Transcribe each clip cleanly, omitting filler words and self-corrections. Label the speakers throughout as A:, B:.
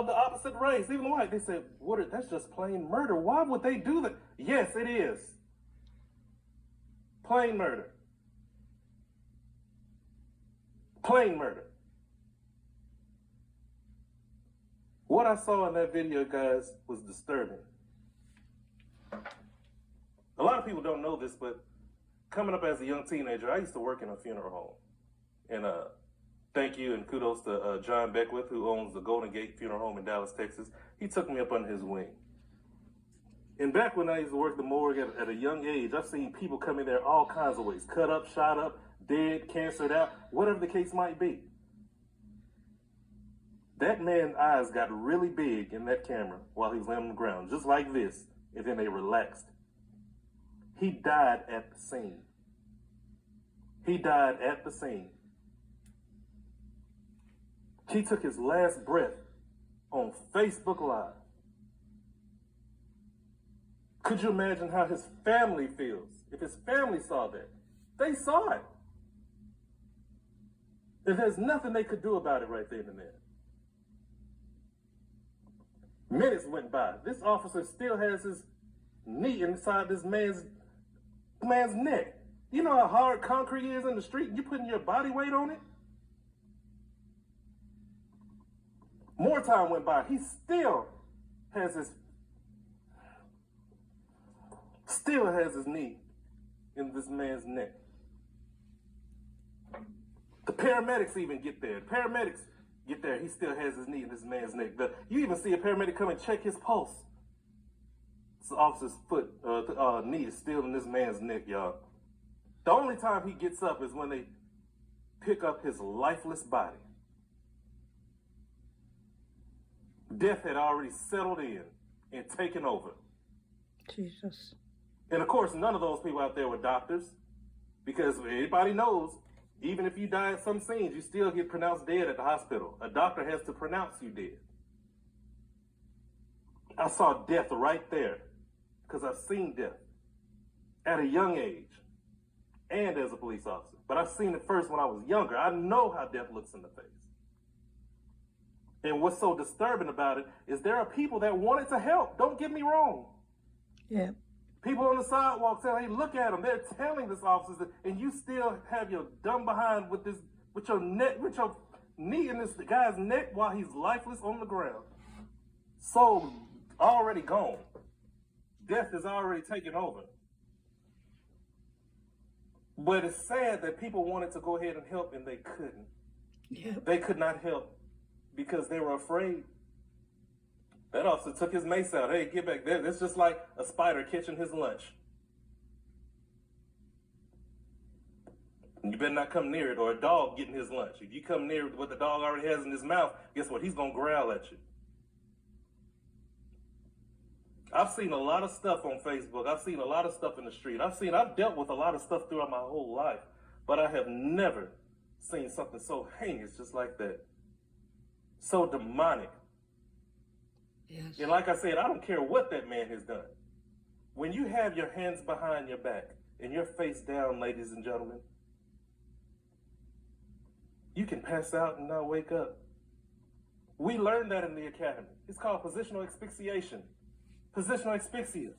A: of the opposite race, even white. They said, that's just plain murder. Why would they do that? Yes, it is. Plain murder. Plain murder. What I saw in that video, guys, was disturbing. A lot of people don't know this, but coming up as a young teenager, I used to work in a funeral home. And thank you and kudos to John Beckwith, who owns the Golden Gate Funeral Home in Dallas, Texas. He took me up under his wing. And back when I used to work the morgue at a young age, I've seen people come in there all kinds of ways. Cut up, shot up, dead, cancered out, whatever the case might be. That man's eyes got really big in that camera while he was laying on the ground, just like this, and then they relaxed. He died at the scene. He died at the scene. He took his last breath on Facebook Live. Could you imagine how his family feels if his family saw that? They saw it. And there's nothing they could do about it right then and there. Minutes went by. This officer still has his knee inside this man's neck. You know how hard concrete is in the street? You putting your body weight on it? More time went by. He still has his knee in this man's neck. The paramedics even get there. The paramedics get there. He still has his knee in this man's neck. You even see a paramedic come and check his pulse. The officer's knee is still in this man's neck, y'all. The only time he gets up is when they pick up his lifeless body. Death had already settled in and taken over.
B: Jesus.
A: And of course, none of those people out there were doctors, because everybody knows, even if you die at some scenes, you still get pronounced dead at the hospital. A doctor has to pronounce you dead. I saw death right there, because I've seen death at a young age and as a police officer. But I've seen it first when I was younger. I know how death looks in the face. And what's so disturbing about it is there are people that wanted to help. Don't get me wrong.
B: Yeah.
A: People on the sidewalk saying, hey, look at them. They're telling this officer, and you still have your dumb behind with your knee in this guy's neck while he's lifeless on the ground. So already gone. Death is already taken over. But it's sad that people wanted to go ahead and help and they couldn't.
B: Yeah.
A: They could not help because they were afraid. That officer took his mace out. Hey, get back there. It's just like a spider catching his lunch. You better not come near it, or a dog getting his lunch. If you come near what the dog already has in his mouth, guess what? He's going to growl at you. I've seen a lot of stuff on Facebook. I've seen a lot of stuff in the street. I've dealt with a lot of stuff throughout my whole life, but I have never seen something so heinous just like that. So demonic.
B: Yes.
A: And like I said, I don't care what that man has done. When you have your hands behind your back and your face down, ladies and gentlemen, you can pass out and not wake up. We learned that in the academy. It's called positional asphyxiation. Positional asphyxia.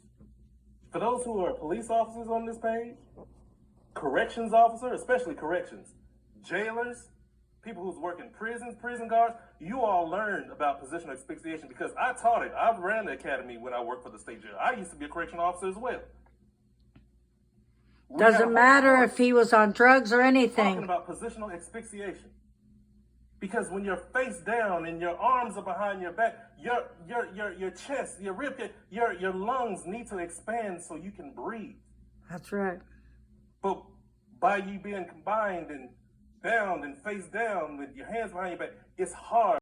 A: For those who are police officers on this page, corrections officer, especially corrections, jailers, people who's working prisons, prison guards, you all learned about positional asphyxiation because I taught it. I ran the academy when I worked for the state jail. I used to be a correctional officer as well.
B: Doesn't matter if he was on drugs or anything.
A: Talking about positional asphyxiation. Because when you're face down and your arms are behind your back, your chest, your rib, your lungs need to expand so you can breathe.
B: That's right.
A: But by you being combined and bound and face down with your hands behind your back, it's hard.